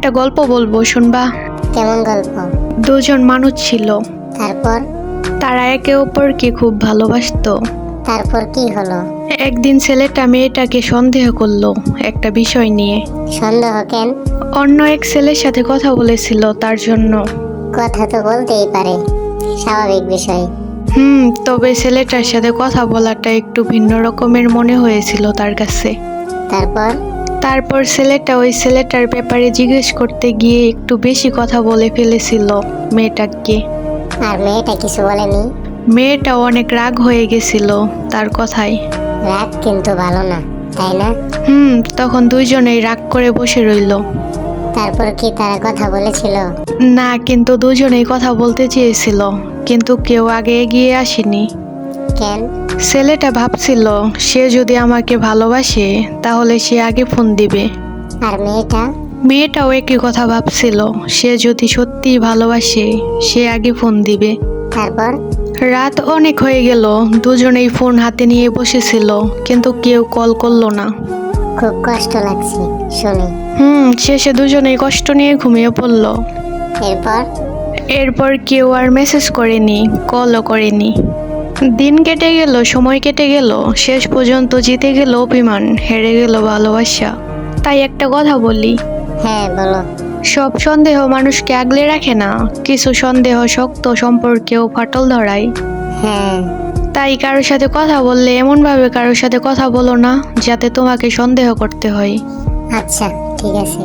একটা গল্প বলবো, শুনবা? কেমন গল্প? দুজন মানুষ ছিল, তারপর? তারা একে অপরকে খুব ভালোবাসতো। তারপর কি হলো? একদিন ছেলেটা মেয়েটাকে সন্দেহ করলো একটা বিষয় নিয়ে। সন্দেহ কেন? অন্য এক ছেলের সাথে কথা বলেছিল তার জন্য। কথা তো বলতেই পারে, স্বাভাবিক বিষয়। তবে ছেলেটার সাথে কথা বলাটা একটু ভিন্ন রকমের মনে হয়েছিল তার কাছে। তারপর? তারপর ছেলেটা ওই ছেলেটার ব্যাপারে জিজ্ঞেস করতে গিয়ে একটু বেশি কথা বলে ফেলেছিল মেয়েটাকে। আর মেয়েটা কিছু বলেনি? মেয়েটাও অনেক রাগ হয়ে গেছিল তার কথায়। রাগ কিন্তু ভালো না, তাই না? তখন দুইজনেই রাগ করে বসে রইল। তারপর কি তারা কথা বলেছিল? না, কিন্তু দুজনেই কথা বলতে চেয়েছিল, কিন্তু কেউ আগে এগিয়ে আসেনি। কেন? ছেলেটা ভাবছিল সে যদি আমাকে ভালোবাসে তাহলে সে আগে ফোন দিবে। আর মেয়েটাও একই কথা ভাবছিল, সে যদি সত্যি ভালোবাসে সে আগে ফোন দিবে। তারপর? রাত অনেক হয়ে গেল, দুজনেই ফোন হাতে নিয়ে বসেছিল, কিন্তু কেউ কল করলো না। খুব কষ্ট লাগছে শুনে। শেষে দুজনেই কষ্ট নিয়ে ঘুমিয়ে পড়ল। এরপর কেউ আর মেসেজ করেনি, কলও করেনি। দিন কেটে গেল, সময় কেটে গেল, শেষ পর্যন্ত জিতে গেল অভিমান, হেরে গেল ভালোবাসা। তাই একটা কথা বলি, হ্যাঁ বলো। সব সন্দেহ মানুষকে আগলে রাখে না, কিছু সন্দেহ শক্ত সম্পর্কেও ফাটল ধরায়। হ্যাঁ। তাই কারোর সাথে কথা বললে এমন ভাবে কারোর সাথে কথা বলো না যাতে তোমাকে সন্দেহ করতে হয়। আচ্ছা, ঠিক আছে।